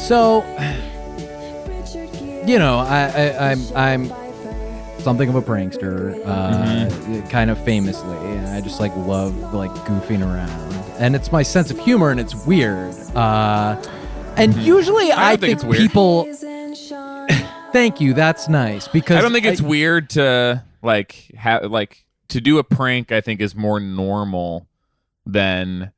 So, you know, I'm something of a prankster, kind of famously. And I just like love like goofing around, and it's my sense of humor, and it's weird. And usually I think it's weird. people. Thank you. That's nice because I don't think it's weird to to do a prank. I think is more normal than.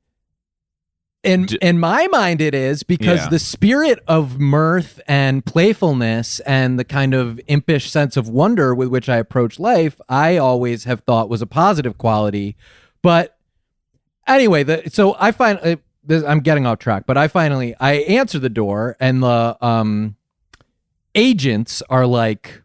In my mind, it is because the spirit of mirth and playfulness and the kind of impish sense of wonder with which I approach life, I always have thought was a positive quality. But anyway, so I find I'm getting off track, but I answer the door and the agents are like,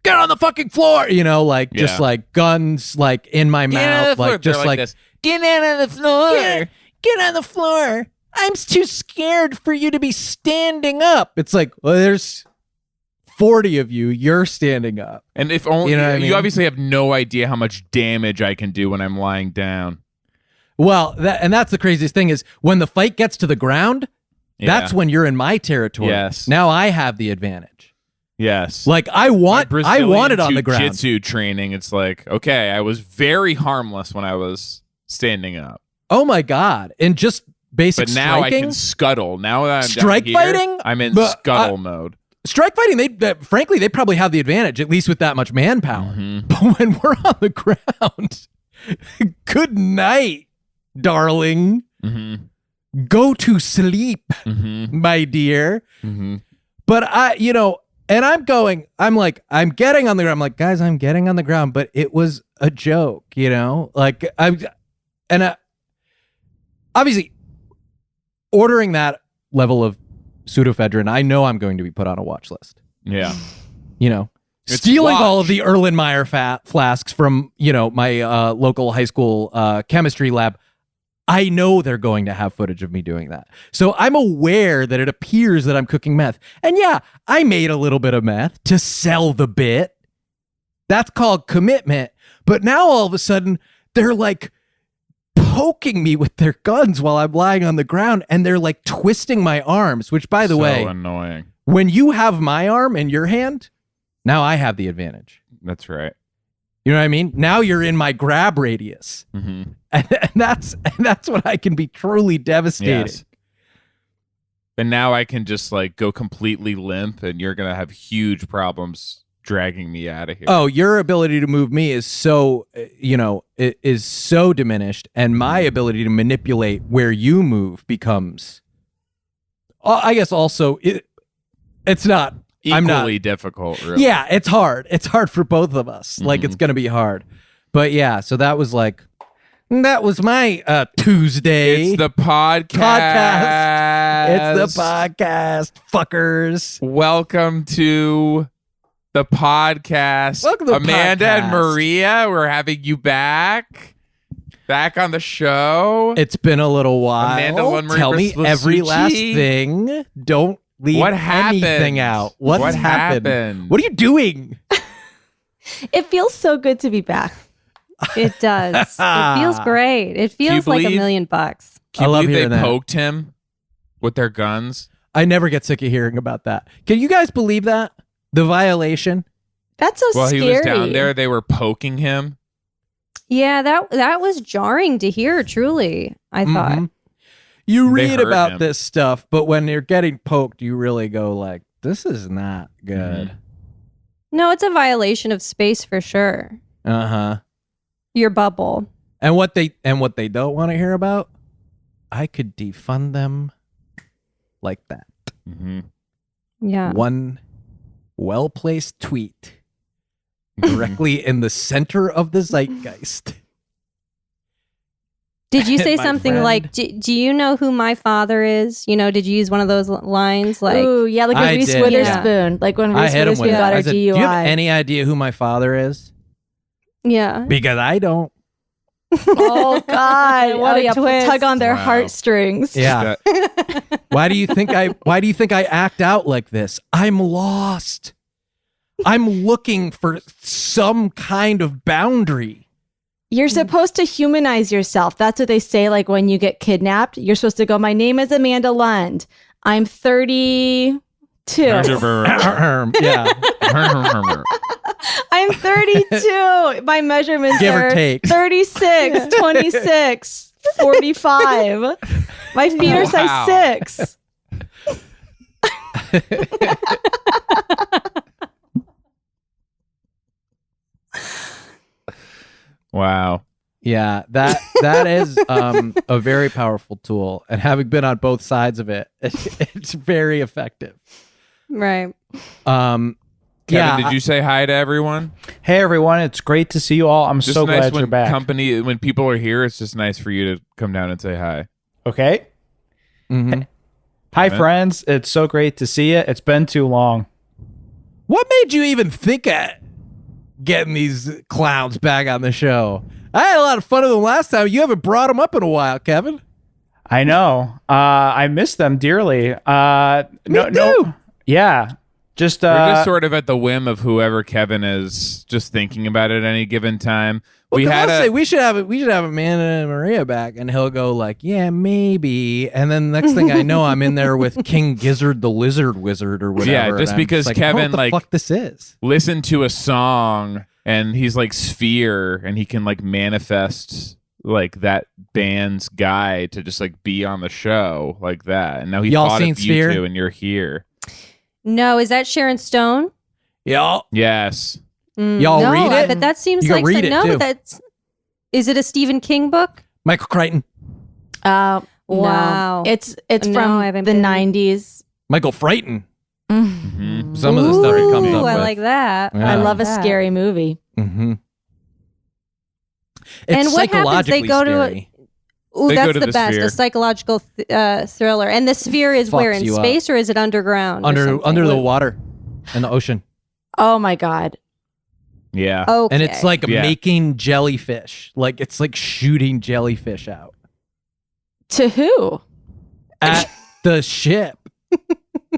"Get on the fucking floor," you know, like just like guns like in my mouth, like just like this. Get out on the floor. Get on the floor. I'm too scared for you to be standing up. It's like, well, there's 40 of you. You're standing up. And if only you obviously have no idea how much damage I can do when I'm lying down. Well, that's the craziest thing is when the fight gets to the ground, that's when you're in my territory. Yes. Now I have the advantage. Yes. Like I want it on the ground. Jiu-jitsu training. It's like, okay, I was very harmless when I was standing up. Oh my God. And just basic striking. But now I can scuttle. Now that I'm strike down here, fighting? I'm in scuttle mode. Strike fighting, frankly, they probably have the advantage, at least with that much manpower. But when we're on the ground, good night, darling. Go to sleep, my dear. But I'm getting on the ground. I'm like, guys, I'm getting on the ground, but it was a joke, you know? Like, obviously, ordering that level of pseudoephedrine, I know I'm going to be put on a watch list. Yeah. You know, stealing all of the Erlenmeyer flasks from, my local high school chemistry lab. I know they're going to have footage of me doing that. So I'm aware that it appears that I'm cooking meth. And yeah, I made a little bit of meth to sell the bit. That's called commitment. But now all of a sudden, they're like poking me with their guns while I'm lying on the ground, and they're like twisting my arms, which, by the way, so annoying. When you have my arm in your hand, now I have the advantage. That's right. You know what I mean? Now you're in my grab radius. And that's when I can be truly devastating. Yes. And now I can just like go completely limp, and you're going to have huge problems dragging me out of here. Oh, your ability to move me is so, it is so diminished, and my ability to manipulate where you move becomes, I guess also, it's not. Equally difficult, really. Yeah, it's hard. It's hard for both of us. Like, it's going to be hard. But yeah, so that was my Tuesday. It's the podcast. It's the podcast, fuckers. Welcome to the podcast. Welcome to the Amanda podcast. And Maria, we're having you back on the show. It's been a little while. Amanda, Lund, Maria, tell me Blasucci. Every last thing. Don't leave anything out. What happened? What are you doing? It feels so good to be back. It does. It feels great. It feels like $1 million. Can you believe they poked him with their guns? I never get sick of hearing about that. Can you guys believe that? The violation? That's so scary. While he was down there, they were poking him. Yeah, that was jarring to hear, truly, I thought. You read about this stuff, but when you're getting poked, you really go like, this is not good. No, it's a violation of space for sure. Uh-huh. Your bubble. And what they don't want to hear about, I could defund them like that. Yeah. One well-placed tweet directly in the center of the zeitgeist. Did you say something like, do you know who my father is? Did you use one of those lines? Like, ooh, yeah, like with Reese Witherspoon. Yeah. Like when Reese Witherspoon got her DUI. Do you have any idea who my father is? Yeah. Because I don't. Oh, God. What a twist. Tug on their heartstrings. Yeah. Why do you think I act out like this? I'm lost. I'm looking for some kind of boundary. You're supposed to humanize yourself. That's what they say. Like when you get kidnapped, you're supposed to go, my name is Amanda Lund. I'm 32. Yeah. I'm 32. My measurements Give or are take. 36, 26, 45. My feet are size 6. Wow. Yeah, that is a very powerful tool, and having been on both sides of it, it's very effective. Right. Kevin, did you say hi to everyone? Hey everyone, it's great to see you all. I'm Just so nice glad when you're back. when people are here, it's just nice for you to come down and say hi. Okay. Mm-hmm. Hi Kevin? friends, it's so great to see you. It's been too long. What made you even think of getting these clowns back on the show? I had a lot of fun with them last time. You haven't brought them up in a while, Kevin. I know. I miss them dearly. Me too. Yeah. Just We're just sort of at the whim of whoever Kevin is just thinking about at any given time. Well, We had we should have Amanda and Maria back, and he'll go like, yeah, maybe. And then the next thing I know, I'm in there with King Gizzard the Lizard Wizard or whatever. Yeah, just and I'm because like, Kevin, what the fuck this is. listen to a song and he's like Sphere and he can like manifest like that band's guy to just like be on the show like that. And now he Y'all thought seen of Sphere? you two and you're here. No, is that Sharon Stone? Y'all Yes. Y'all no, read it? But that seems You can like read it, no. too. But that's is it a Stephen King book? Michael Crichton, Wow. No. It's No, from I haven't the been. 90s. Michael Frighton. Mhm. Some of the stuff he comes Ooh, up I with. like that. Yeah. I love a that. scary movie. Mm-hmm. It's And what happens? They psychologically go to a- scary. Ooh, They go that's to the the best. Sphere. A psychological thriller. And the Sphere is where Fucks in you up. space or is it underground? or something? Under the water and the ocean. Oh my God. Yeah. Okay. And it's like Yeah. making jellyfish. Like it's like shooting jellyfish out To who? at the ship.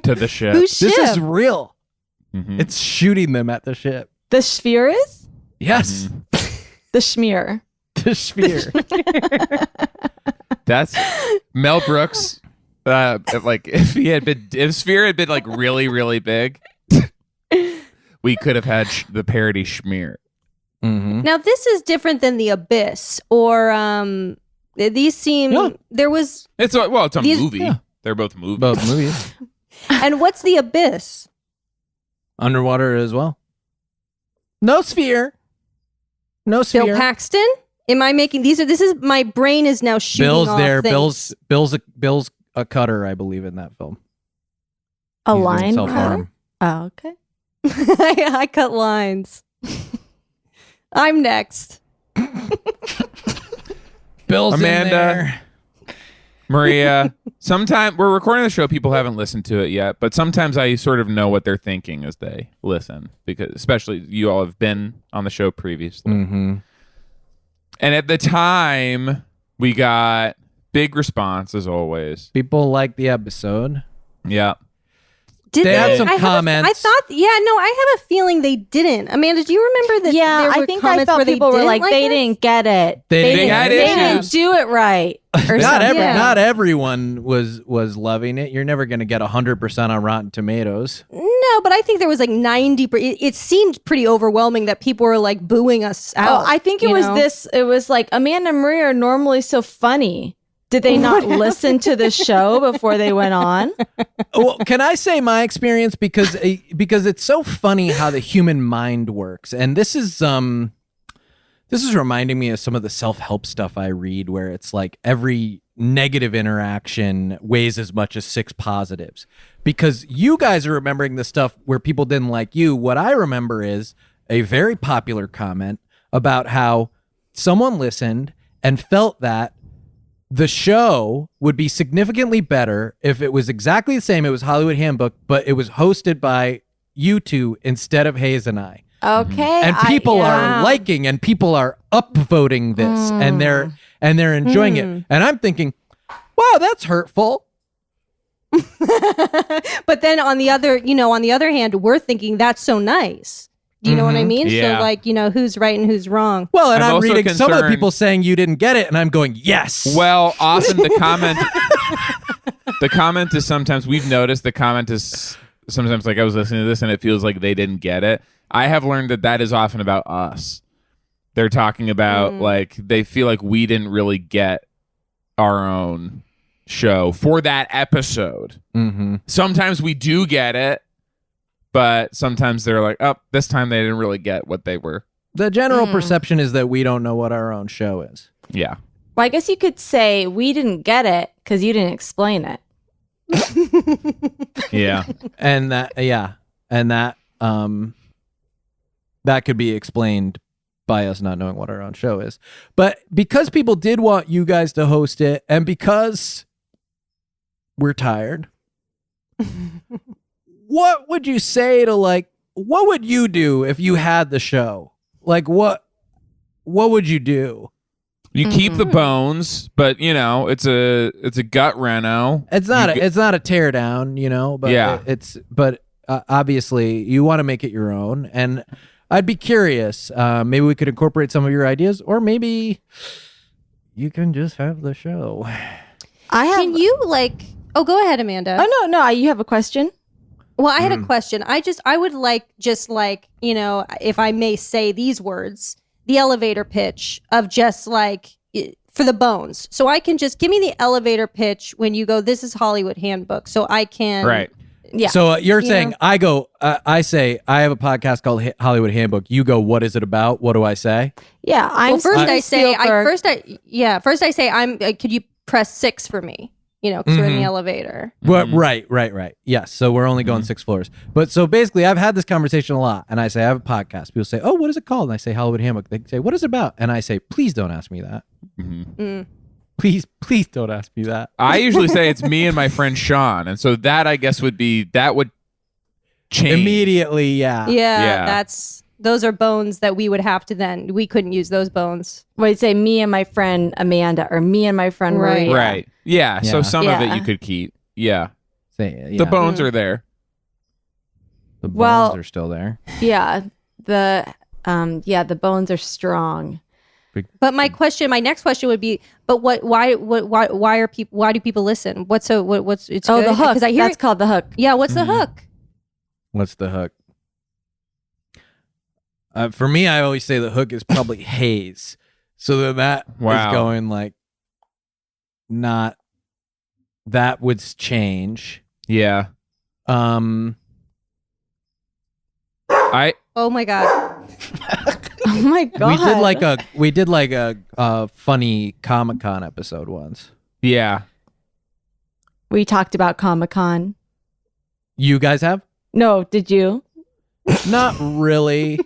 To the ship. Who's ship? This is real. Mhm. It's shooting them at the ship. The sphere is? Yes. The schmear. The sphere. That's Mel Brooks. Like if Sphere had been like really, really big, we could have had the parody Schmear. Mm-hmm. Now this is different than the Abyss or these seem Yeah. there was It's a These- movie. yeah. They're both movies. Both movies. and what's the Abyss? Underwater as well. No sphere. No sphere. Bill Paxton? Am I making these? This is my brain is now shooting Bill's off there. things. Bill's a cutter, I believe, in that film. A He's doing line? self-harm. Oh, okay. I cut lines. I'm next. Bill's Amanda. in there. Maria, sometime we're recording the show. People haven't listened to it yet, but sometimes I sort of know what they're thinking as they listen, because especially you all have been on the show previously. Mm-hmm. And at the time, we got big response as always. People like the episode. Yeah. Did They had some I have comments. I thought, I have a feeling they didn't. Amanda, do you remember that? Yeah, there I were think I comments felt where they people were didn't like, they it? didn't get it. They didn't, had they didn't issues. do it right. Or Not something. every, Yeah. not everyone was loving it. You're never going to get 100% on Rotten Tomatoes. No, but I think there was like 90. It seemed pretty overwhelming that people were like booing us out. Oh, I think it you was know? this. It was like Amanda and Maria are normally so funny. Did they not listen to the show before they went on? Well, can I say my experience because it's so funny how the human mind works, and this is reminding me of some of the self-help stuff I read, where it's like every negative interaction weighs as much as 6 positives. Because you guys are remembering the stuff where people didn't like you. What I remember is a very popular comment about how someone listened and felt that the show would be significantly better if it was exactly the same. It was Hollywood Handbook, but it was hosted by you two instead of Hayes and I. Okay. And people are Wow. liking and people are upvoting this and they're enjoying it. And I'm thinking, wow, that's hurtful. But then on the other hand, we're thinking that's so nice. Do you know what I mean? Yeah. So like, who's right and who's wrong. Well, and I'm I'm also reading some of the concerned- people saying you didn't get it, and I'm going, yes. Well, often the comment is sometimes, we've noticed the comment is sometimes like, I was listening to this and it feels like they didn't get it. I have learned that is often about us. They're talking about like, they feel like we didn't really get our own show for that episode. Mm-hmm. Sometimes we do get it, but sometimes they're like, oh, this time they didn't really get what they were. The general perception is that we don't know what our own show is. Yeah. Well, I guess you could say we didn't get it because you didn't explain it. Yeah. And that that could be explained by us not knowing what our own show is. But because people did want you guys to host it, and because we're tired, what would you say to what would you do if you had the show? Like what would you do? You keep the bones, but it's a gut reno. It's not a tear down, but Yeah. Obviously you want to make it your own, and I'd be curious. Maybe we could incorporate some of your ideas, or maybe you can just have the show. Can you oh, go ahead, Amanda. Oh no, you have a question? Well, I had a question. I would if I may say these words, the elevator pitch of just for the bones. So I can just give me the elevator pitch when you go, this is Hollywood Handbook. So I can. Right. Yeah. So you're saying, I say, I have a podcast called Hollywood Handbook. You go, what is it about? What do I say? Yeah. Well, first I say, Spielberg. first I say, could you press 6 for me? Because we're in the elevator. Well, right. Yes. So we're only going 6 floors. But so basically, I've had this conversation a lot, and I say, I have a podcast. People say, oh, what is it called? And I say, Hollywood Handbook. They say, what is it about? And I say, please don't ask me that. Please don't ask me that. I usually say it's me and my friend Sean, and so that I guess would change Immediately, yeah. Yeah. Those are bones that we would have to we couldn't use those bones. Well, you'd say me and my friend Amanda, or me and my friend Right. Maria. Right. Yeah. So Yeah. some of it Yeah. you could keep. Yeah. Say, The bones are there. The bones Well- are still there. Yeah. The bones are strong. But my next question would be, but why do people listen? What's The hook. Because I hear That's called the hook. Yeah, what's the hook? What's the hook? For me, I always say the hook is probably haze. So then that Wow. is going not, that would change. Yeah. Um, Oh my god. Oh my god. we did a funny Comic-Con episode once. Yeah. We talked about Comic-Con. You guys have? No, did you? Not really.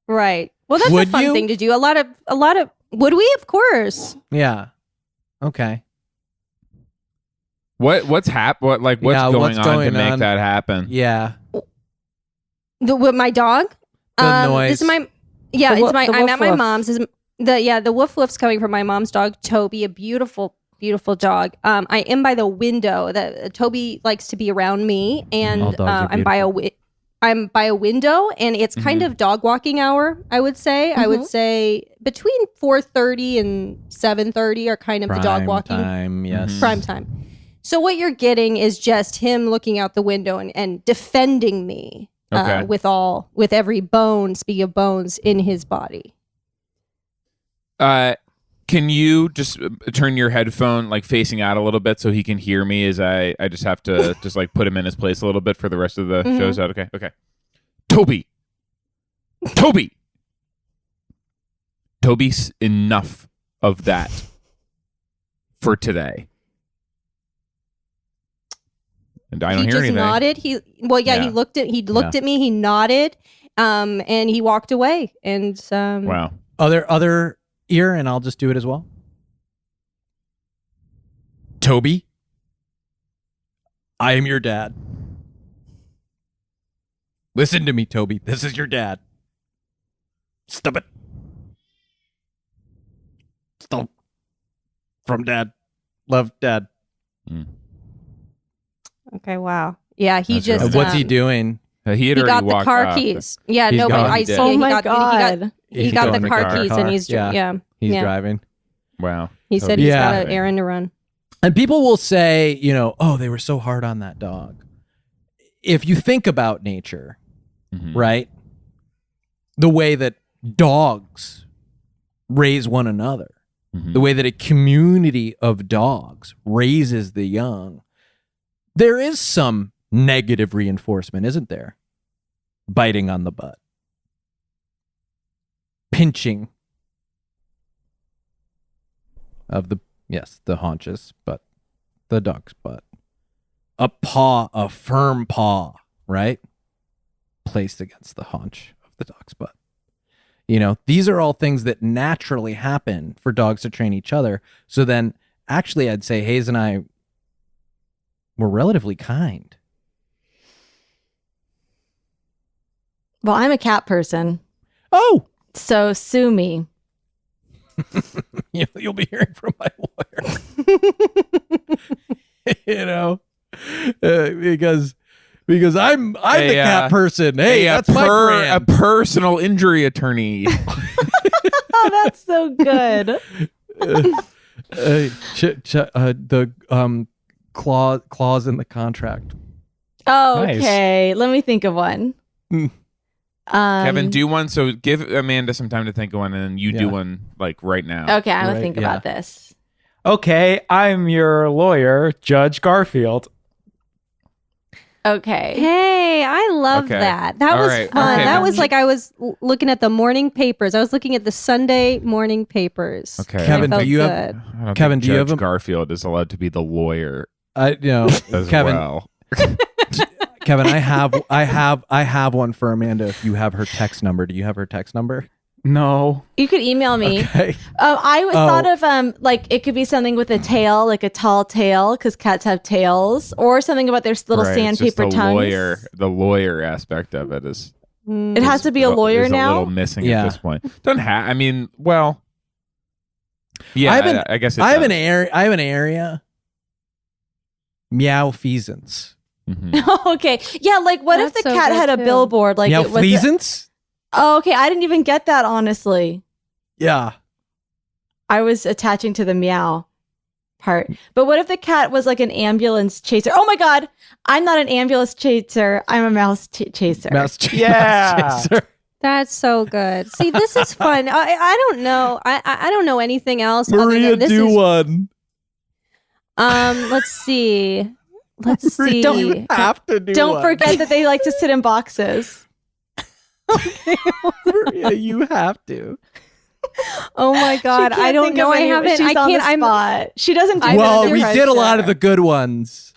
Right. Well, that's Would a fun you? thing to do. A lot of would we? Of course. Yeah. Okay. What's Yeah, going what's on going to make on? that happen? Yeah. With my dog. The noise. This is my. Yeah, The it's my. the I'm woof at my woof. mom's. The woof woof's coming from my mom's dog Toby, a beautiful dog. I am by the window. Toby likes to be around me, and All dogs are I'm by a window, and it's kind of dog walking hour. I would say. I would say between 4:30 and 7:30 are kind of the dog walking time, yes. prime time. So what you're getting is just him looking out the window and defending me Okay. with every bone, speaking of bones, in his body. Can you just turn your headphone facing out a little bit so he can hear me as I just have to just put him in his place a little bit for the rest of the show? Is that okay? Okay. Toby, Toby's enough of that for today. And I don't He hear just anything. nodded. He looked at me. He nodded, and he walked away. And Wow. Other ear, and I'll just do it as well. Toby, I am your dad. Listen to me, Toby. This is your dad. Stop it. Stop. From dad. Love, dad. Okay, wow. Yeah, he That's just. rough. What's he doing? He had He already got the walked car off. keys. Yeah, He's no, but gone. I He see. did. Oh He my got, God. He He's got going the in the car car. keys, and he's Yeah. He's yeah. driving. Wow. He said He's he's Yeah. got an errand to run. And people will say, oh, they were so hard on that dog. If you think about nature, Mhm. right? The way that dogs raise one another, Mhm. the way that a community of dogs raises the young, there is some negative reinforcement, isn't there? Biting on the butt, pinching of the haunches, but the dog's butt. A firm paw, right? Placed against the haunch of the dog's butt. These are all things that naturally happen for dogs to train each other. So then, actually, I'd say Hayes and I were relatively kind. Well, I'm a cat person, Oh, so sue me. you'll be hearing from my lawyer. Because I'm the cat person. Hey, that's my a brand. personal injury attorney. Oh, that's so good. The clause in the contract. Oh, Nice. okay. Let me think of one. Kevin, do one. So give Amanda some time to think of one, and then you do Yeah. one like right now. Okay, I'm gonna Right, think yeah. about this. Okay, I'm your lawyer, Judge Garfield. Okay. Hey, I love Okay. that. That All was right. fun. Okay, That then. was like I was looking at the morning papers. I was looking at the Sunday morning papers. Okay. Kevin, I do felt you have- good. I don't Kevin, think do you Judge have a- Garfield is allowed to be the lawyer As Kevin, well. Kevin, I have one for Amanda. If you have her text number, do you have her text number? No. You could email me. Okay. I thought of like it could be something with a tail, like a tall tail, because cats have tails, or something about their little Right, it's just sandpaper tongues. The lawyer aspect of it is. It has to be a lawyer is a now. little missing Yeah. at this point. Don't have. I mean, well. Yeah, I guess it I have does. an area. Meow pheasants. Mhm. Okay. Yeah, like what if That's the so cat good, had a too. billboard? Like Meow it was. pheasants? Oh, okay. I didn't even get that, honestly. Yeah. I was attaching to the meow part. But what if the cat was like an ambulance chaser? Oh my God. I'm not an ambulance chaser. I'm a mouse chaser. Mouse Yeah. mouse chaser. That's so good. See, this is fun. I don't know. I don't know anything else. other Maria, than this do is, one. Let's see. Let's see. You have to do Don't one. forget that they like to sit in boxes. Maria, you have to. Oh my God. She I can't don't think know. of I any- haven't. She's I on the can't. I'm. spot. She doesn't do I'm Well, good we under did a lot of pressure. the good ones.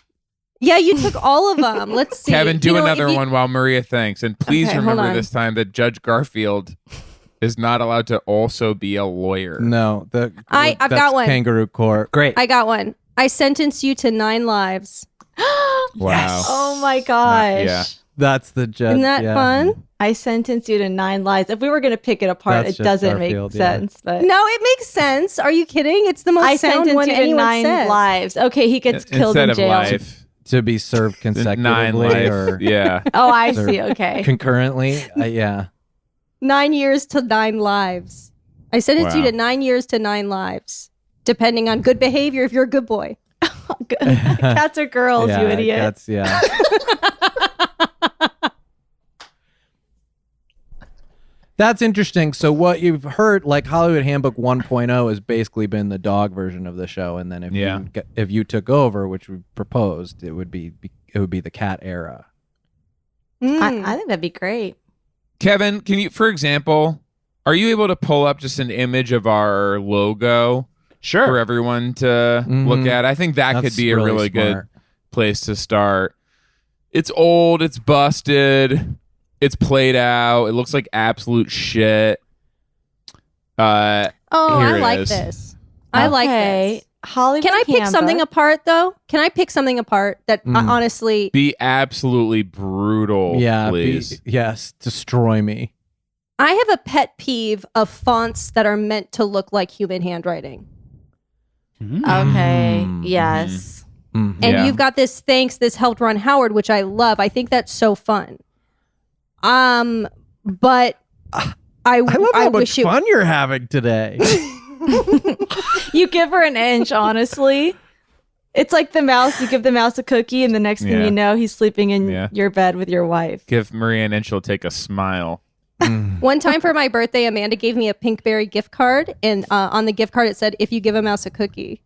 Yeah, you took all of them. Let's see. Kevin, do You know, if another you- one while Maria thinks. And please Okay, hold remember on. this time that Judge Garfield is not allowed to also be a lawyer. No, I've that's got one. Kangaroo court. Great. I got one. I sentence you to 9 lives. Wow. Oh my gosh. Yeah. That's the judge. Isn't that yeah. fun? I sentenced you to 9 lives. If we were going to pick it apart, That's it just doesn't Garfield, make yeah. sense. But No, it makes sense. Are you kidding? It's the most I sound sentenced one you to anyone 9 said. lives. Okay, he gets killed Instead in of jail. life. To be served 9 consecutively life. or Yeah. Oh, I Sir. see. Okay. concurrently. Yeah. 9 years to 9 lives. I sentence you Wow. to 9 years to 9 lives, depending on good behavior if you're a good boy. Cats are girls, yeah, you idiot. That's yeah. That's interesting. So what you've heard, like Hollywood Handbook 1.0, has basically been the dog version of the show, and then if you took over, which we proposed, it would be the cat era. Mm. I think that'd be great. Kevin, can you, for example, are you able to pull up just an image of our logo for Sure. everyone to look at? I think that That's could be a really good smart. place to start. It's old, it's busted, it's played out, it looks like absolute shit. Oh, Here I it like is. this. I like Okay. this. Hollywood Can I pick Handbook. something apart, though? Can I pick something apart that honestly... Be absolutely brutal, Yeah. please. Yes. Destroy me. I have a pet peeve of fonts that are meant to look like human handwriting. Okay. Mm. Yes. Mhm. And Yeah. you've got this helped Ron Howard, which I love. I think that's so fun. But I love how much wish fun you're having today. You give her an inch, honestly. It's like the mouse. You give the mouse a cookie, and the next thing you know, he's sleeping in your bed with your wife. Give Maria an inch, she'll take a smile. One time for my birthday, Amanda gave me a Pinkberry gift card, and on the gift card it said, "If you give a mouse a cookie."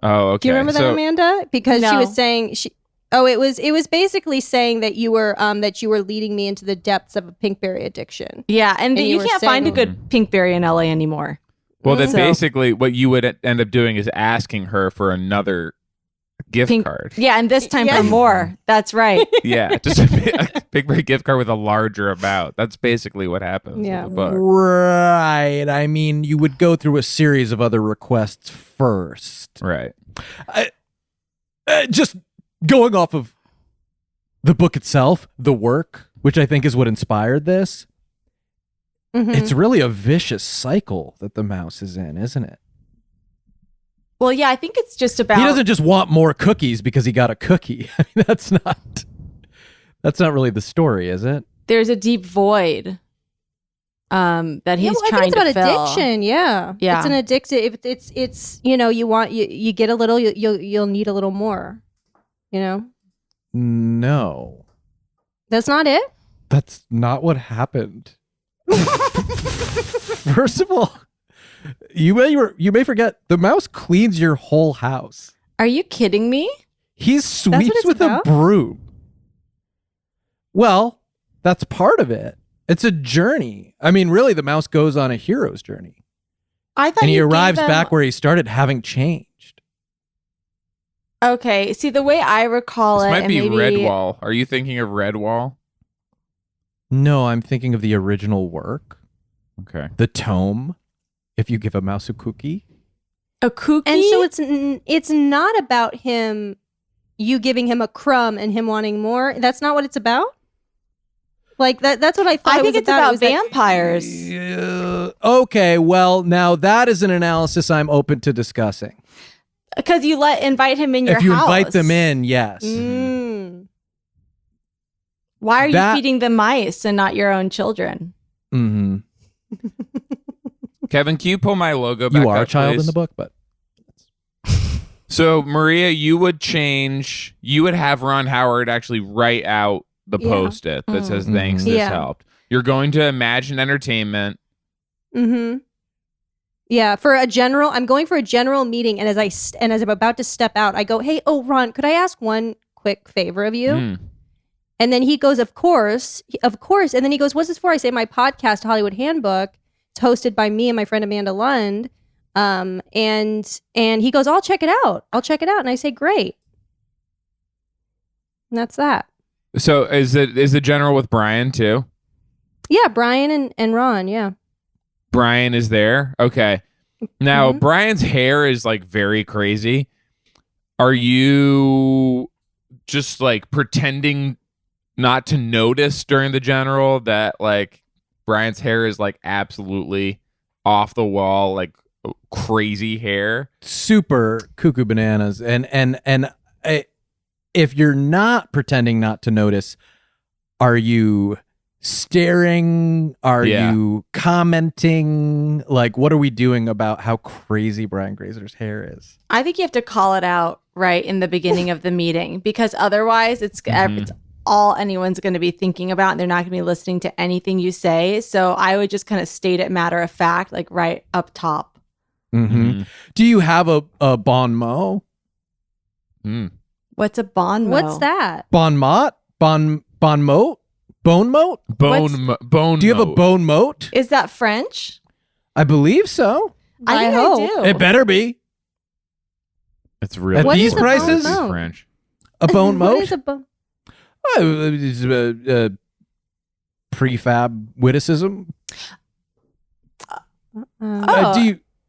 Oh, okay. Do you remember that, Amanda? Because she No. was saying it was basically saying that you were leading me into the depths of a Pinkberry addiction. Yeah, and And you you were can't find a saying- good Pinkberry in LA anymore. Well, then So- basically what you would end up doing is asking her for another gift Pink- card. Yeah, and this time Yeah. for more. That's right. Yeah, just a big gift card with a larger amount. That's basically what happens. Yeah. With the book. Right. I mean, you would go through a series of other requests first. Right. Just going off of the book itself, the work, which I think is what inspired this. Mhm. It's really a vicious cycle that the mouse is in, isn't it? Well, yeah, I think it's just about. He doesn't just want more cookies because he got a cookie. I mean, that's not really the story, is it? There's a deep void that he's I trying think it's about to fill. addiction. Yeah, Yeah. It's an addictive. If it's you get a little, you'll need a little more. No. That's not it. That's not what happened. First of all, you may forget the mouse cleans your whole house. Are you kidding me? He what sweeps it's with about? a broom. Well, that's part of it. It's a journey. I mean, really, the mouse goes on a hero's journey. I thought And he you gave arrives them- back where he started, having changed. Okay, see the way I recall This it, might and be maybe Redwall. Are you thinking of Redwall? No, I'm thinking of the original work, Okay. the tome. If you give a mouse a cookie. a cookie. And so it's not about you giving him a crumb and him wanting more. That's not what it's about. Like that's what I thought. I it think was it's about It was that- vampires Okay, well, now that is an analysis I'm open to discussing. because you invite him in your If you house. invite them in, yes. Mm. Why are you That- feeding the mice and not your own children? Hmm. Kevin, can you pull my logo back You are up, a child please? in the book, but So, Maria, you would have Ron Howard actually write out the Yeah. post-it that says, thanks, this Yeah. helped. You're going to Imagine Entertainment. Mm-hmm. Yeah, I'm going for a general meeting, and as I'm about to step out, I go, "Hey, Ron, could I ask one quick favor of you?" Mm. And then he goes, of course. And then he goes, "What's this for?" I say, "My podcast, Hollywood Handbook. It's hosted by me and my friend Amanda Lund." And he goes, I'll check it out. And I say, "Great." And that's that. So, is the general with Brian, too? Yeah, Brian and Ron, yeah. Brian is there? Okay. Now, Mhm. Brian's hair is, like, very crazy. Are you just, like, pretending not to notice during the general that, like, Brian's hair is, like, absolutely off the wall, like, crazy hair? super cuckoo bananas. If you're not pretending not to notice, are you staring? Are Yeah. you commenting? Like, what are we doing about how crazy Brian Grazer's hair is? I think you have to call it out right in the beginning of the meeting because otherwise it's all anyone's going to be thinking about and they're not going to be listening to anything you say. So I would just kind of state it matter of fact, like right up top. Mm-hmm. Mhm. Do you have a bon mot? Mm. What's a bon mot? What's that? Bon mot? Bon mot? Bone moat? Bone. Do you have a mode. bone moat? Is that French? I believe so. I think hope. I do. It better be. It's really At What these is a bone prices? moat? French. A bone What moat? is a bone? It's prefab witticism. Oh.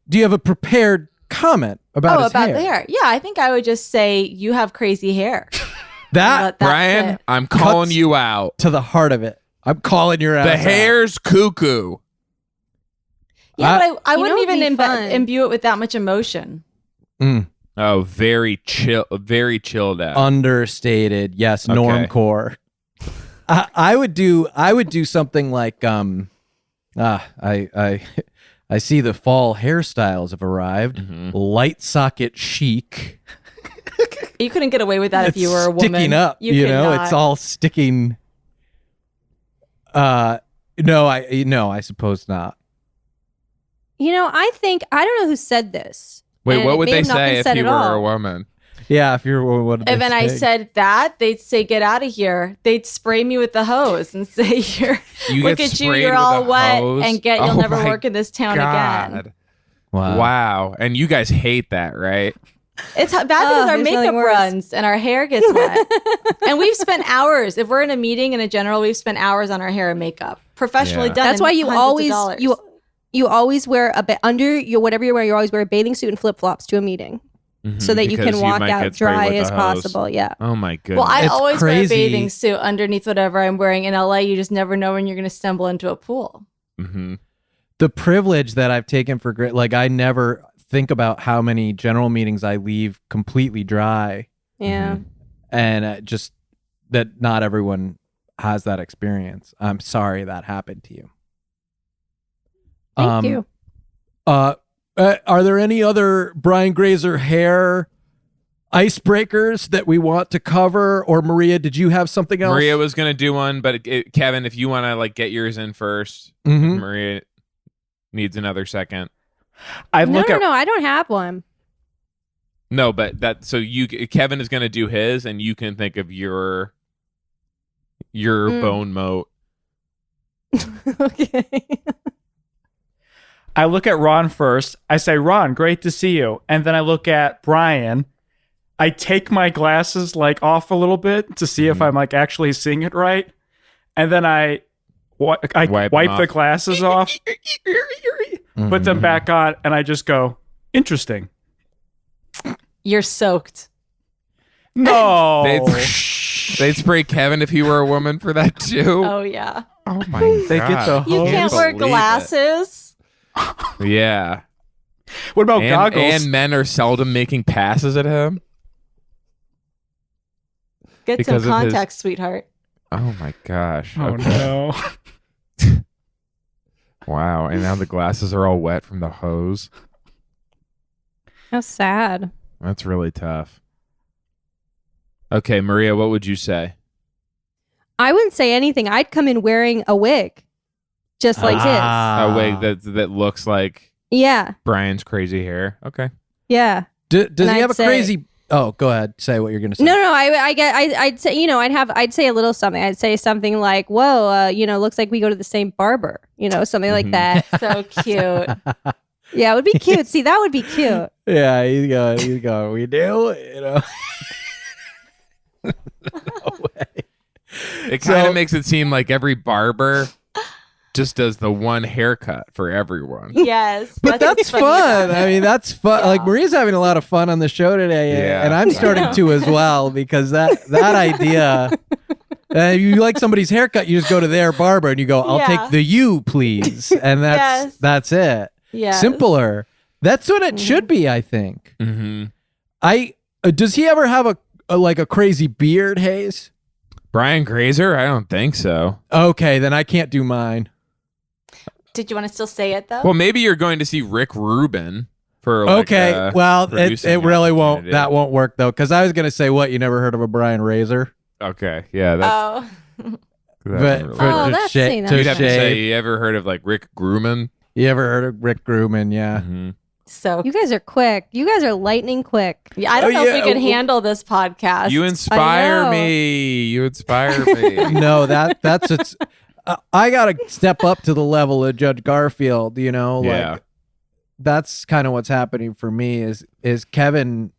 Do you have a prepared comment about his about hair? the hair. Yeah, I think I would just say you have crazy hair. That Let that Brian, sit. I'm calling Cuts- you out. to the heart of it. I'm calling your ass The out. hair's cuckoo. Yeah, but I You know wouldn't what'd even be fun? imbue it with that much emotion. Mm, Oh, very chill, very chilled out. understated. Yes, Okay. normcore. I would do something like I see the fall hairstyles have arrived. Light socket chic. You couldn't get away with that if you were a woman. Sticking up, You could not. it's all sticking. No, I suppose not. I think I don't know who said this. Wait, and what it would may they have not say been if said you at were all. a woman? Yeah, if you're what did If they and I say? said that, they'd say, "Get out of here." They'd spray me with the hose and say, You look get at you, sprayed you're with all a wet hose? and you'll Oh never my work in this town again." God. Wow. Wow. And you guys hate that, right? It's bad because our there's makeup nothing worse. runs and our hair gets wet. And we've spent hours. If we're in a meeting in a general, we've spent hours on our hair and makeup, professionally Yeah. done. That's and why you hundreds of always dollars. you always wear under your whatever you're wearing. You always wear a bathing suit and flip flops to a meeting so that you Because can walk might out get sprayed dry with as the hose. possible. Yeah. Oh my goodness. Well, I It's always wear a crazy. bathing suit underneath whatever I'm wearing. In LA, you just never know when you're going to stumble into a pool. The privilege that I've taken for granted, like I never think about how many general meetings I leave completely dry, Yeah. and just that not everyone has that experience. I'm sorry that happened to you. Thank you. Are there any other Brian Grazer hair icebreakers that we want to cover? Or Maria, did you have something else? Maria was going to do one, but Kevin, if you want to like get yours in first, Mhm. Maria needs another second. I No, look no, at no. I don't have one. No, but Kevin is going to do his, and you can think of your bone moat. Okay. I look at Ron first. I say, Ron, great to see you. And then I look at Brian. I take my glasses like off a little bit to see if I'm like actually seeing it right. And then I wipe them the off. glasses off, put them back on, and I just go, interesting. You're soaked. No. They'd spray Kevin if he were a woman for that too. Oh, yeah. Oh my They get the God. You hose. can't wear believe it. glasses. Yeah. What about goggles? And men are seldom making passes at him. Get Because some of his- contacts, sweetheart. Oh my gosh. Oh, Okay. no. Wow. And now the glasses are all wet from the hose. How sad. That's really tough. Okay, Maria, what would you say? I wouldn't say anything. I'd come in wearing a wig, just like A wig that looks like his. Yeah. Brian's crazy hair. Okay. Yeah. Does And he have I'd a say- crazy? Oh, go ahead. Say what you're gonna say. No, no. I'd say, I'd say a little something. I'd say something like, "Whoa, looks like we go to the same barber." Something like that. So cute. Yeah, it would be cute. See, that would be cute. Yeah, he's going. We do. No way. It kind So- of makes it seem like every barber just does the one haircut for everyone. Yes. But that's fun. I mean, that's fun. Like Maria's having a lot of fun on the show today, Yeah. and I'm starting to as well because that idea. You like somebody's haircut, you just go to their barber and you go, "I'll Yeah. take the you, please," and Yes. that's it. Yeah. Simpler. That's what it should be, I think. Mm-hmm. Does he ever have a crazy beard, Hayes? Brian Grazer? I don't think so. Okay, then I can't do mine. Did you want to still say it though? Well, maybe you're going to see Rick Rubin for like, Okay, well, it producing really won't. opportunity. That won't work though, because I was gonna say, what, you never heard of a Brian Razor? Okay, yeah, that's Oh. that But doesn't really Oh, work. that's sha- seen to that. You'd have to say, shave. you ever heard of like Rick Grumman? You ever heard of Rick Grumman? Yeah. Mm-hmm. So You guys are quick. You guys are lightning quick. yeah, I don't know if yeah, we can handle this podcast. You inspire know. me. You inspire me. No, that's it's. I gotta step up to the level of Judge Garfield. Yeah. Like that's kind of what's happening for me. Is Kevin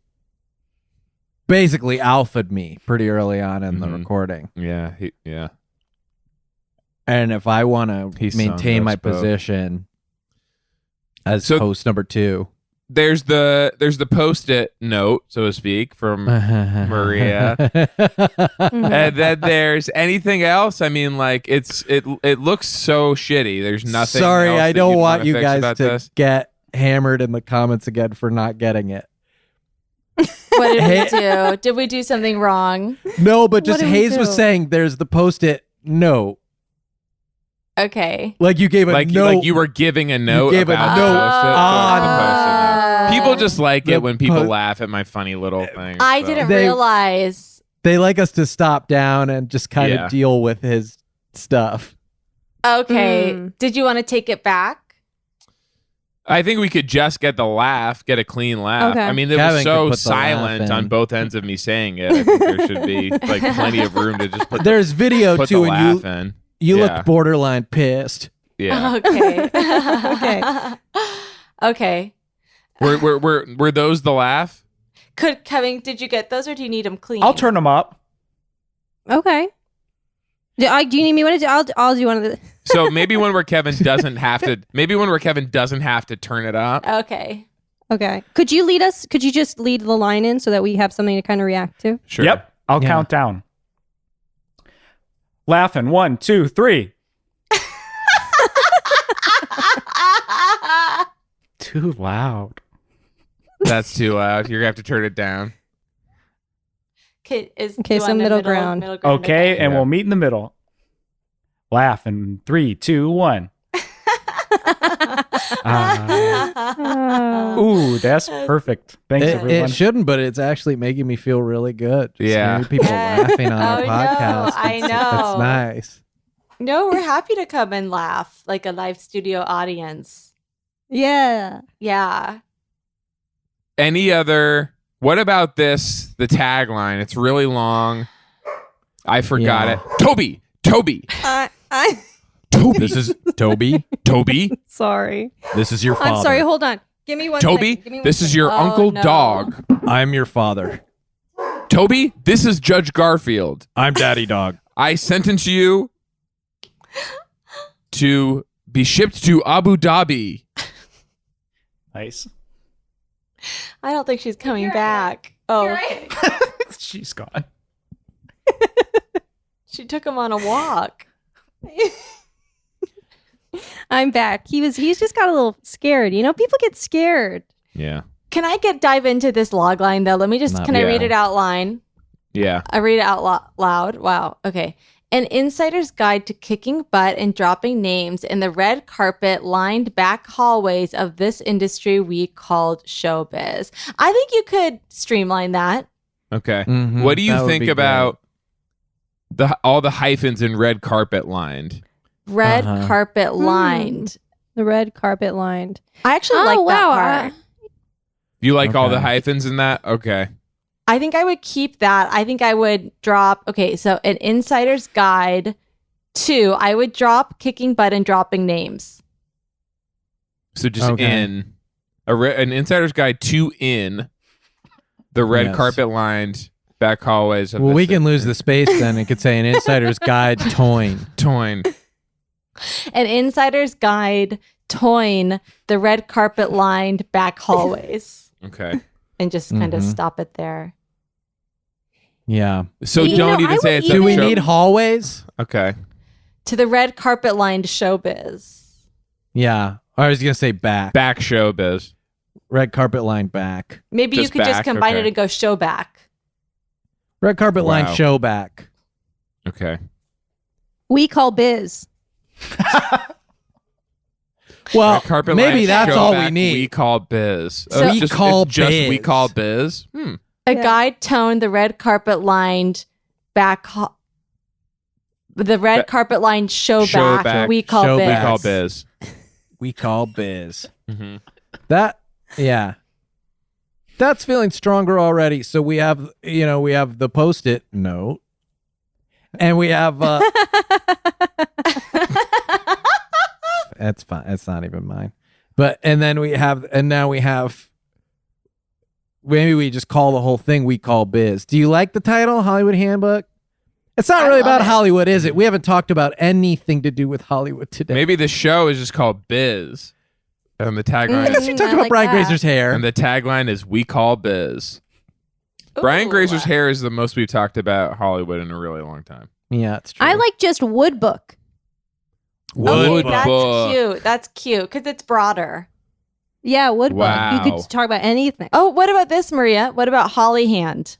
basically alphaed me pretty early on in the Mhm. recording, Yeah, yeah. and if I want He to maintain sung my those both. position as So- host number 2. There's the post-it note, so to speak, from Maria. And then there's anything else. I mean, like it looks so shitty. There's nothing. Sorry, else I that don't you'd want wanna you fix guys about to this? get hammered in the comments again for not getting it. What did Hey- we do? Did we do something wrong? No, but just What do we Hayes was do? saying there's the post-it note. Okay. Like you gave a Like note. you were giving a note. gave a about note the post-it, on the post-it note. People just like the it when people post- laugh at my funny little things. I so. didn't They- realize. They like us to stop down and just kind Yeah. of deal with his stuff. Okay. Mm. Did you want to take it back? I think we could just get the laugh, get a clean laugh. Okay. I mean, it Kevin was could so put the silent laugh on in. both ends of me saying it. I think there should be like plenty of room to just put There's video the too, laugh and in. you Yeah. look borderline pissed. Yeah. Okay. Okay. Okay. Were those the laugh? Kevin, did you get those or do you need them clean? I'll turn them up. Okay. Do you need me to do? I'll do one of the. So maybe when where Kevin doesn't have to. Maybe when where Kevin doesn't have to turn it up. Okay. Okay. Could you lead us? Could you just lead the line in so that we have something to kind of react to? Sure. Yep. I'll Yeah. count down. Laughing. 1, 2, 3. Too loud. That's too loud. You're gonna have to turn it down. Okay, Okay, so middle ground. Okay, and Yeah. we'll meet in the middle. Laughing. 3, 2, 1. Ooh, that's perfect. Thanks, everyone. It shouldn't, but it's actually making me feel really good. Just Yeah. hearing people Yes. laughing on our Oh, no, podcast. I It's know. nice. No, we're happy to come and laugh like a live studio audience. Yeah. Yeah. Any other? What about this? The tagline. It's really long. I forgot Yeah. it. Toby. Toby. I. Toby. This is Toby. Toby. Sorry. This is your father. I'm sorry. Hold on. Give me one. Toby. second. Give me one This is second. your Oh, Uncle no. Dog. I'm your father. Toby. This is Judge Garfield. I'm Daddy Dog. I sentence you to be shipped to Abu Dhabi. Nice. I don't think she's coming back. Oh, okay. She's gone. She took him on a walk. I'm back. He's just got a little scared. You know, people get scared. Yeah. Can I dive into this log line though? Let me just, Not can I read yeah. it out line? Yeah. I read it out loud. Wow. Okay. An insider's guide to kicking butt and dropping names in the red carpet lined back hallways of this industry we called showbiz. I think you could streamline that. Okay. Mhm, What do you that would think be about all the hyphens in red carpet lined? Red Uh-huh. carpet lined. The red carpet lined. I actually like that part. You like all the Okay. hyphens in that? Okay. I think I would keep that. I think I would drop, okay, so an insider's guide to, I would drop kicking butt and dropping names. So just Okay. in an insider's guide to in the red Yes. carpet lined back hallways of Well, this we can lose the space then. It could say an insider's guide toin. toin. An insider's guide toin the red carpet lined back hallways. Okay. And just kind of Mhm. stop it there. Yeah. So You don't know, even I say would it's a Do we show- need hallways? Okay. To the red carpet lined showbiz. Yeah. I was gonna say back. Back showbiz. Red carpet line back. Maybe Just you could just back, combine okay. it and go show back. Red carpet line Wow. show back. Okay. We call biz. Well, Red carpet maybe line that's show all back, we need. We call biz. So- it's We just, call it's just we biz. call biz. A Yeah. guide toned the red carpet lined back the red carpet lined show back. We call show biz. We back. call biz. We call biz. hmm That yeah. That's feeling stronger already. So we have we have the post-it note. And we have that's fine. It's not even mine. But now we have maybe we just call the whole thing We Call Biz. Do you like the title, Hollywood Handbook? It's not I really love about it. Hollywood, is it? We haven't talked about anything to do with Hollywood today. Maybe the show is just called biz. And the tagline I guess we Mm, talked I about like Brian that. Grazer's hair. and the tagline is We Call Biz. Brian Ooh. Grazer's hair is the most we've talked about Hollywood in a really long time. Yeah, it's true. I like just wood book. Okay, Wood that's book. cute. That's cute because it's broader. Yeah, wood book. You Wow. could talk about anything. Oh, what about this, Maria? What about Holly Hand?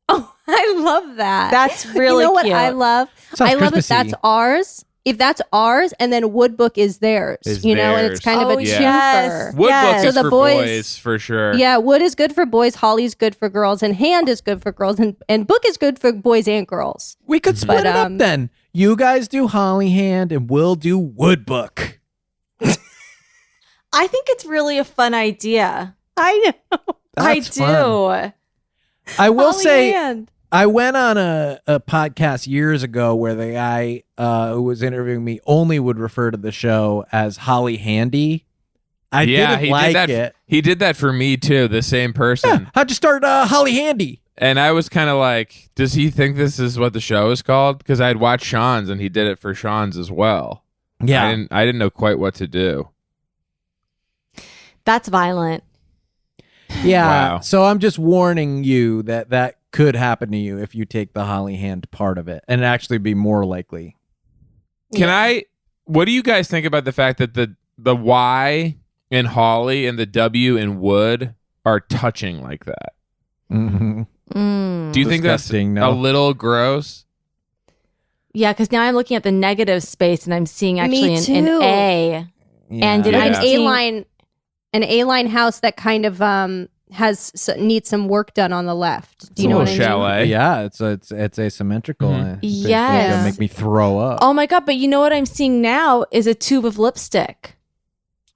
Oh, I love that. That's really you know cute. what I love? Sounds I love if Christmassy. that's ours. If that's ours, and then Woodbook is theirs, Is you know, and it's theirs. kind of Oh, a yes. twofer. Woodbook Yes. is So the for boys- boys for sure. Yeah, Wood is good for boys, Holly's good for girls, and Hand is good for girls, and Book is good for boys and girls. We could split But, it up then. You guys do Holly Hand and we'll do Woodbook. I think it's really a fun idea. I know. That's I do. fun. I will Holly say, Hand. I went on a podcast years ago where the guy who was interviewing me only would refer to the show as Holly Handy. I didn't he like did that. it. He did that for me too. The same person. Yeah, how'd you start Holly Handy? And I was kind of like, does he think this is what the show is called? Because I had watched Sean's and he did it for Sean's as well. Yeah. I didn't know quite what to do. That's violent. Yeah. Wow. So I'm just warning you that could happen to you if you take the Holly Hand part of it and actually be more likely. What do you guys think about the fact that the Y in Holly and the W in Wood are touching like that? Mm-hmm. Mm. Do you think that's Disgusting, no. a little gross? Yeah, because now I'm looking at the negative space and I'm seeing actually Me an too. A. And did Yeah. I An see- an A-line house that kind of needs some work done on the left. Do you a know what little I mean? chalet. Yeah, it's asymmetrical. Mhm. It's basically Yes. gonna make me throw up. Oh my God, but you know what I'm seeing now is a tube of lipstick.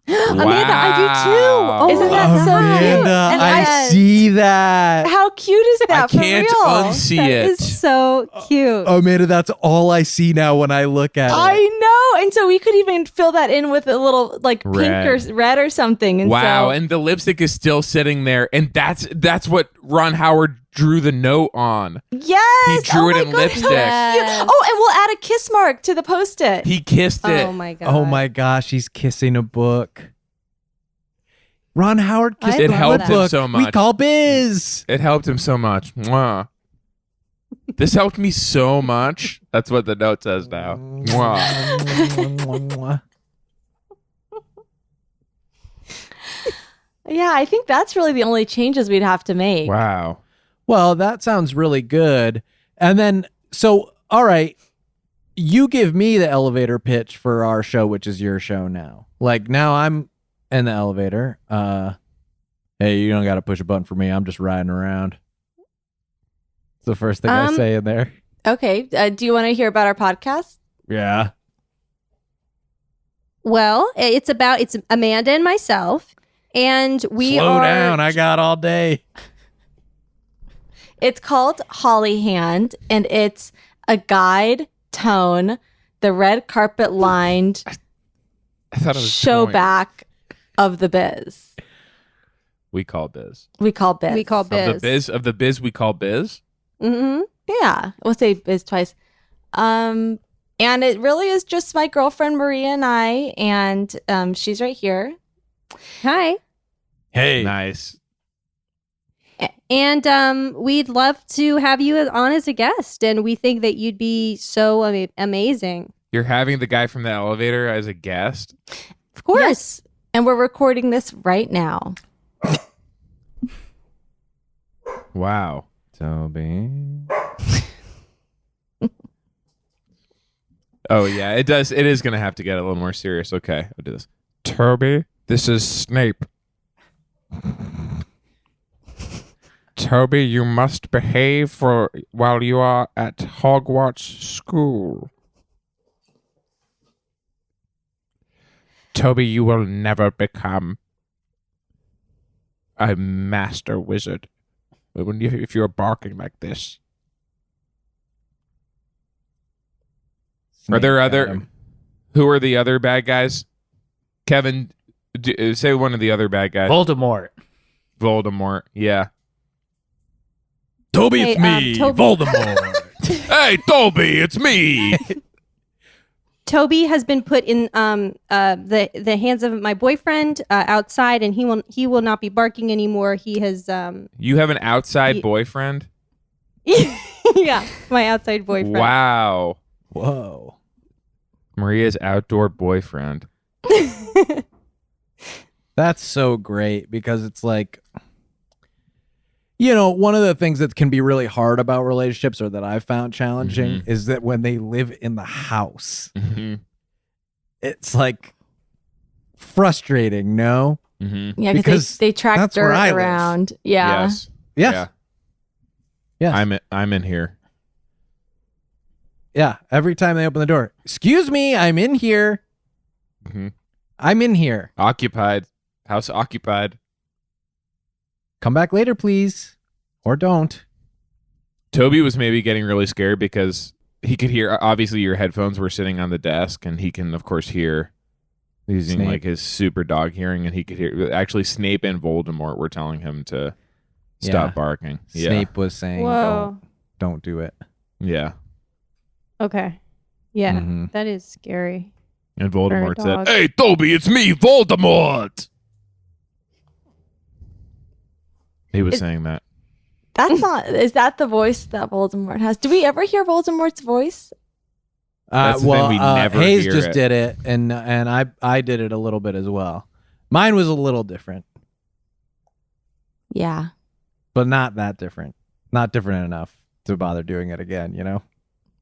Amanda, I do too. Oh, Isn't that so cute? Amanda, And I I- see that. How cute is that I for can't real? unsee That it. is so cute. Amanda, that's all I see now when I look at I it. know. And so we could even fill that in with a little like pink Red. or red or something. And Wow, so, and the lipstick is still sitting there, and that's what Ron Howard drew the note on. yes. He drew oh it my in God, lipstick. how cute. Yes. Oh, and we'll add a kiss mark to the post-it. He kissed it. Oh my god. Oh my gosh, he's kissing a book. Ron Howard kissed I It a love helped that. him book. so We much. call biz. It helped him so much. Mwah. This helped me so much. That's what the note says now. Mwah. Yeah, I think that's really the only changes we'd have to make. Wow. Well, that sounds really good. And then, so, all right, you give me the elevator pitch for our show, which is your show now. Like, now I'm in the elevator. Hey, you don't got to push a button for me. I'm just riding around. It's the first thing I say in there. Okay. Do you want to hear about our podcast? Yeah. Well, it's Amanda and myself, and we Slow are. down. I got all day. It's called Holly Hand, and it's a guide tone, the red carpet lined I thought it was show toying. back of the biz. We call biz. We call biz. We call Of the biz. biz we call biz. Mm-hmm. Yeah, we'll say biz twice. And it really is just my girlfriend Maria and I, and she's right here. Hi. Hey. Nice. And we'd love to have you on as a guest, and we think that you'd be so amazing. You're having the guy from the elevator as a guest. Of course. Yes. And we're recording this right now. Wow. Toby. Oh yeah, it does. It is gonna have to get a little more serious. Okay, I'll do this. Toby, this is Snape. Toby, you must behave while you are at Hogwarts School. Toby, you will never become a master wizard if you're barking like this. Are there other? Who are the other bad guys? Kevin, say one of the other bad guys. Voldemort. Voldemort. Yeah. Toby, Hey, it's me, Toby. Voldemort. Hey, Toby, it's me. Toby has been put in the hands of my boyfriend outside, and he will not be barking anymore. He has You have an outside Ye- boyfriend? yeah, my outside boyfriend. Wow. Whoa. Maria's outdoor boyfriend. That's so great because it's like, one of the things that can be really hard about relationships, or that I've found challenging, is that when they live in the house, it's like frustrating. No, Yeah, because they track that's where dirt I live. around. Yeah. Yes. Yes. Yeah. I'm in here. Yeah. Every time they open the door, excuse me, I'm in here. I'm in here. Occupied. House occupied. Come back later, please, or don't. Toby was maybe getting really scared because he could hear. Obviously, your headphones were sitting on the desk, and he can, of course, hear using Snape. like his super dog hearing, and he could hear. Actually, Snape and Voldemort were telling him to stop barking. Snape was saying, Whoa. don't do it. Yeah. Okay. Yeah, Mhm. that is scary. And Voldemort said, dog. "Hey, Toby, it's me, Voldemort." He was saying that. That's not. Is that the voice that Voldemort has? Do we ever hear Voldemort's voice? That's the thing, we never Hayes hear just it. did it, and I did it a little bit as well. Mine was a little different, Yeah. but not that different. Not different enough to bother doing it again.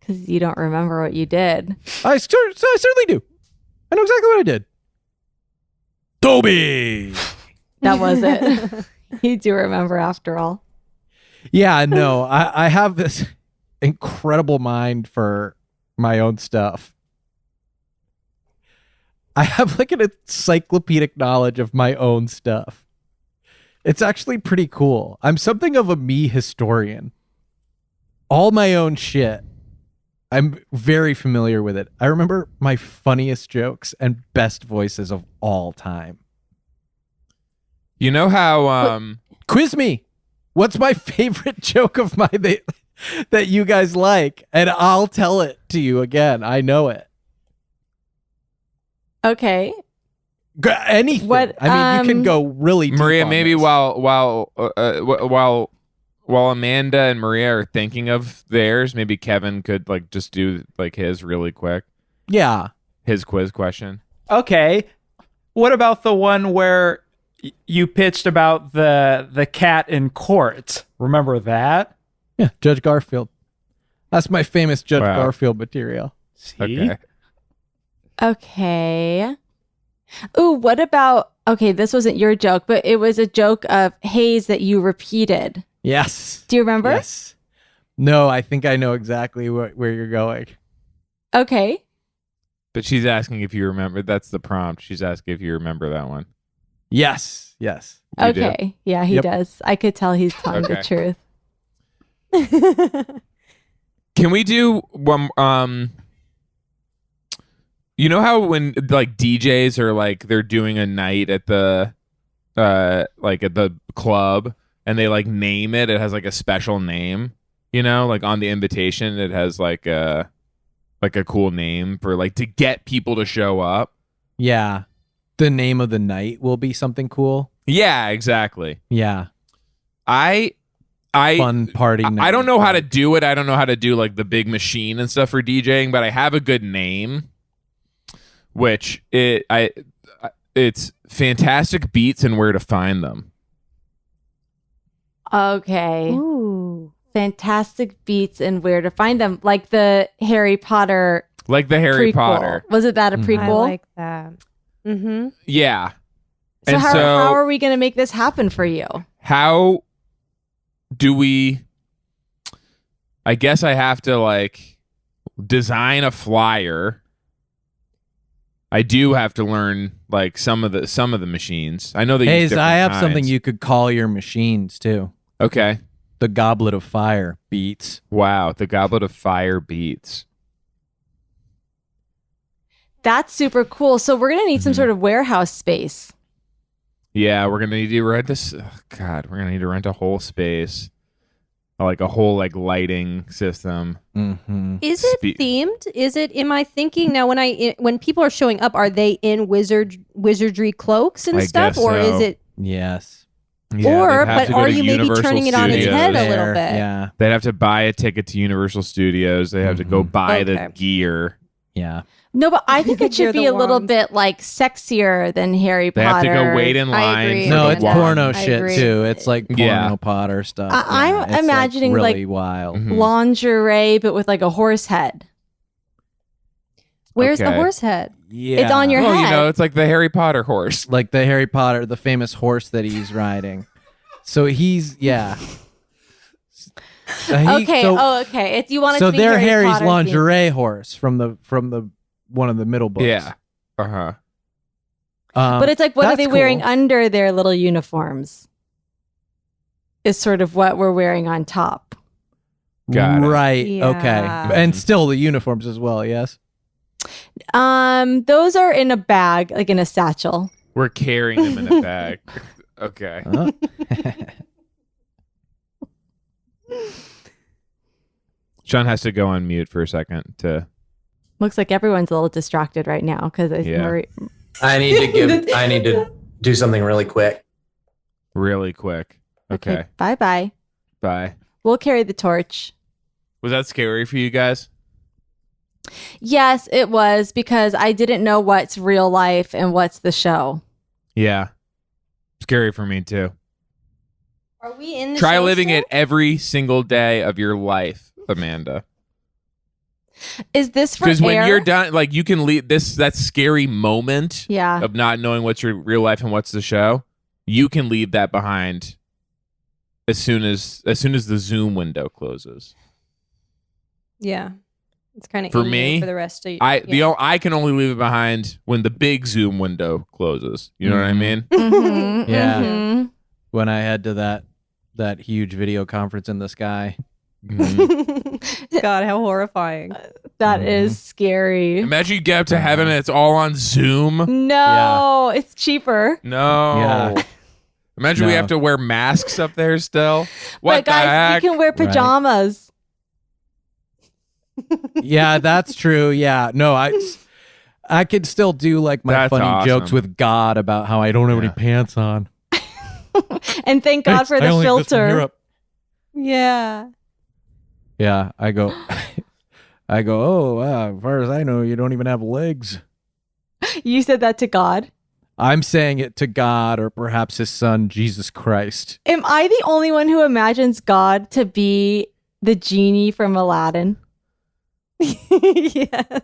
Because you don't remember what you did. I certainly do. I know exactly what I did. Toby. That was it. You do remember after all. Yeah, no, I have this incredible mind for my own stuff. I have like an encyclopedic knowledge of my own stuff. It's actually pretty cool. I'm something of a me historian. All my own shit. I'm very familiar with it. I remember my funniest jokes and best voices of all time. You know how Quiz me. What's my favorite joke of mine that you guys like? And I'll tell it to you again. I know it. Okay. Anything. What, I mean, you can go really deep Maria, on maybe this. while Amanda and Maria are thinking of theirs, maybe Kevin could like just do like his really quick, Yeah. his quiz question. Okay. What about the one where you pitched about the cat in court? Remember that? Yeah. Judge Garfield. That's my famous Judge Wow. Garfield material. See? Okay. Okay. Ooh, what about, okay, this wasn't your joke, but it was a joke of Hayes that you repeated. Yes. Do you remember? Yes. No, I think I know exactly where you're going. Okay. But she's asking if you remember. That's the prompt. She's asking if you remember that one. Yes. Yes. You do? Okay. Yeah, he Yep. does. I could tell he's telling the Okay. truth. Can we do one? You know how when like DJs are like they're doing a night at the like at the club and they like name it. It has like a special name. Like on the invitation, it has like a cool name for like to get people to show up. Yeah. The name of the night will be something cool. Yeah, exactly. Yeah. I Fun party night. I don't know how to do it. I don't know how to do like the big machine and stuff for DJing, but I have a good name, which it's fantastic beats and where to find them. Okay. Ooh. Fantastic beats and where to find them. Like the Harry Potter Like the Harry prequel. Potter. Was it that a Mhm. prequel? I like that. Mm-hmm. Yeah. So And how are we going to make this happen for you? how do we I guess I have to like design a flyer. I do have to learn like some of the machines. I know they use Hayes, different I have kinds. something you could call your machines too. Okay. The Goblet of Fire beats. Wow, the Goblet of Fire beats. That's super cool. So we're going to need some sort of warehouse space. Yeah, we're gonna need to rent this. Oh, God, we're gonna need to rent a whole space, like a whole like lighting system. Mm-hmm. Is it themed? Is it? Am I thinking now? When people are showing up, are they in wizardry cloaks and I stuff, guess or so. is it? Yes. Yeah, Or, they'd have but to go are to you maybe Universal turning it on its Studios. head a little There, bit? Yeah. They'd have to buy a ticket to Universal Studios. They have to go buy the Okay. gear. Yeah. No, but I think it You're should be the a little wands. bit like sexier than Harry They Potter. have to go wait in I line. agree. for No, the it's wand. porno I shit agree. too. It's like porno Yeah. Potter stuff. I'm It's, imagining, like, like, really wild. Mhm. lingerie, but with like a horse head. Where's the Okay. horse head? Yeah. It's on your Well, head. you know, it's like the Harry Potter horse. like the Harry Potter, the famous horse that he's riding. So he's Okay. So, Okay. It's you want it so to be they're Harry Harry's Potter lingerie horse from the one of the middle books. Yeah. Uh-huh. But it's like, what are that's they wearing cool. under their little uniforms? Is sort of what we're wearing on top. Got it. Right. Yeah. Okay. And still the uniforms as well. Yes. Those are in a bag, like in a satchel. We're carrying them in a bag. Okay. Huh? Sean has to go on mute for a second to. Looks like everyone's a little distracted right now because Yeah. I need to do something really quick. Really quick. Okay. Bye bye. Bye. We'll carry the torch. Was that scary for you guys? Yes, it was because I didn't know what's real life and what's the show. Yeah. Scary for me too. Are we in the Try show living still? it every single day of your life, Amanda. Is this for Because when air? you're done, like you can leave that scary moment Yeah. of not knowing what's your real life and what's the show. You can leave that behind as soon as the Zoom window closes. Yeah. It's kind of For me, for the rest of I can only leave it behind when the big Zoom window closes. You know what I Mhm. mean? Mhm, Yeah. mhm. When I head to that huge video conference in the sky. Mhm. God, how horrifying. That Mhm. is scary. Imagine you get up to heaven and it's all on Zoom. No, it's cheaper. No. Yeah. Imagine we No. have to wear masks up there still. What But the guys, heck? you can wear pajamas. Yeah, that's true. Yeah. No, I could still do like my That's funny awesome. jokes with God about how I don't have any Yeah. pants on. And thank God for I the only have this one here filter. up. Yeah. Yeah, I go, oh, wow, as far as I know, you don't even have legs. You said that to God. I'm saying it to God or perhaps his son, Jesus Christ. Am I the only one who imagines God to be the genie from Aladdin? Yes.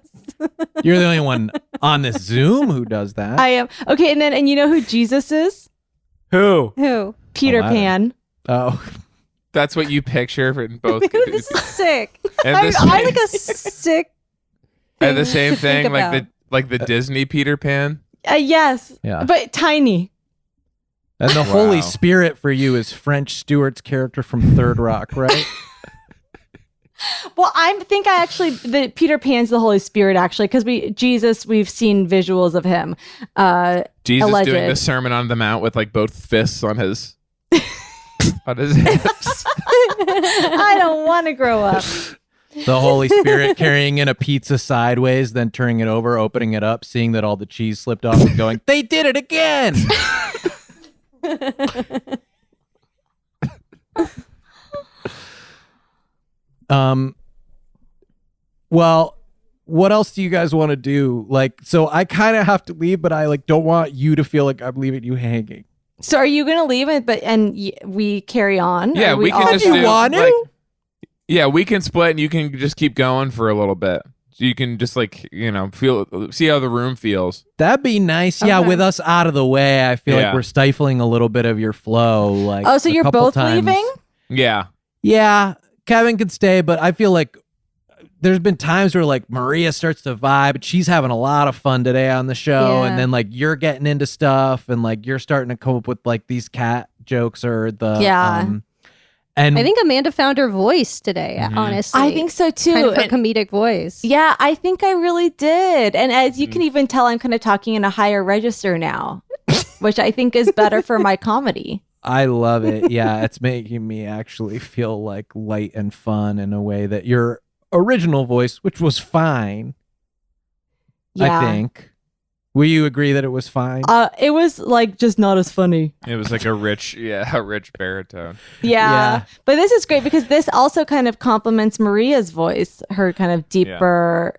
You're the only one on this Zoom who does that. I am. Okay, and you know who Jesus is? Who? Who? Peter Aladdin. Pan. Oh, That's what you picture for both. This is sick. And I the like a sick. and the thing same to think thing, like about. the Disney Peter Pan. Yes, yeah. but tiny. And the Wow. Holy Spirit for you is French Stewart's character from Third Rock, right? Well, I think the Peter Pan's the Holy Spirit actually because we've seen visuals of him. Jesus Alleged. doing the Sermon on the Mount with like both fists on his on his hips. I don't want to grow up. The Holy Spirit carrying in a pizza sideways, then turning it over, opening it up, seeing that all the cheese slipped off and going, they did it again. Well, what else do you guys want to do? Like, so I kind of have to leave, but I like don't want you to feel like I'm leaving you hanging. So are you going to leave it? We carry on? Yeah, Are we can all just you do, want to? like, yeah, we can split and you can just keep going for a little bit. So you can just like, see how the room feels. That'd be nice. Yeah, Okay. with us out of the way, I feel Yeah. like we're stifling a little bit of your flow. Like, Oh, so a you're couple both times. leaving? Yeah. Yeah, Kevin could stay, but I feel like there's been times where like Maria starts to vibe. She's having a lot of fun today on the show, Yeah. and then like you're getting into stuff, and like you're starting to come up with like these cat jokes or the Yeah. and I think Amanda found her voice today, Mhm. honestly. I think so too. kind of her And- comedic voice. yeah, I think I really did. And as you can even tell, I'm kind of talking in a higher register now, which I think is better for my comedy. I love it. Yeah, it's making me actually feel like light and fun in a way that your original voice, which was fine, Yeah. I think. Will you agree that it was fine? It was like just not as funny. It was like a rich baritone. Yeah. But this is great because this also kind of complements Maria's voice, her kind of deeper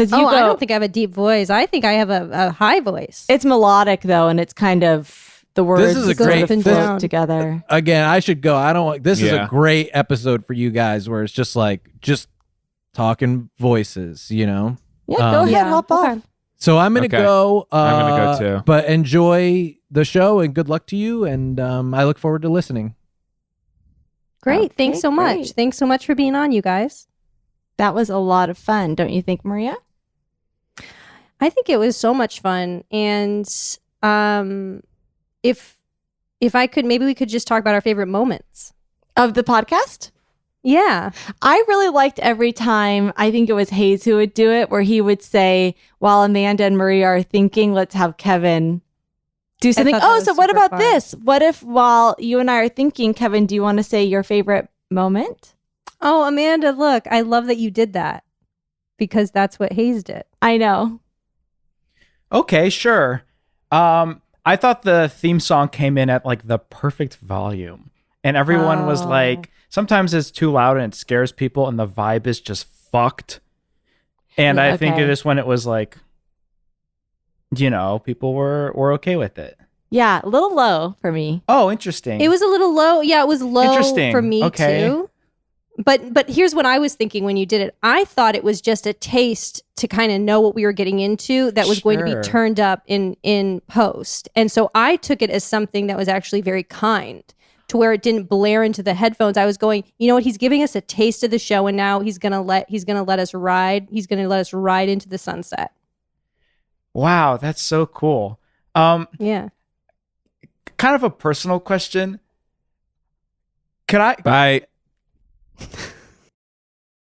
Because I don't think I have a deep voice. I think I have a high voice. it's melodic though, and it's kind of the words is a sort great- of this- float together. Again, I should go. I don't want. This is Yeah. a great episode for you guys, where it's just talking voices. Yeah, go Um, ahead, hop off. So I'm gonna Okay. go. I'm gonna go too. But enjoy the show and good luck to you. And I look forward to listening. Great. Okay, Thanks so much. great. Thanks so much for being on, you guys. That was a lot of fun, don't you think, Maria? I think it was so much fun. And if I could, maybe we could just talk about our favorite moments. Of the podcast? Yeah. I really liked every time, I think it was Hayes who would do it, where he would say, while Amanda and Maria are thinking, let's have Kevin do something. thought that Oh, was so what super about fun. this? What if while you and I are thinking, Kevin, do you want to say your favorite moment? Oh, Amanda, look, I love that you did that because that's what Hayes did. I know. Okay, sure. I thought the theme song came in at like the perfect volume, and everyone was Oh. like, sometimes it's too loud and it scares people, and the vibe is just fucked. And Yeah, I think okay. it is when it was like, people were okay with it. Yeah, a little low for me. Oh, interesting. It was a little low. Yeah, it was low Interesting. for me Okay. too. But here's what I was thinking when you did it. I thought it was just a taste to kind of know what we were getting into that was going to Sure. be turned up in post. And so I took it as something that was actually very kind to where it didn't blare into the headphones. I was going, you know what? He's giving us a taste of the show, and now he's gonna let us ride. He's gonna let us ride into the sunset. Wow, that's so cool. Yeah. Kind of a personal question. Could I Bye.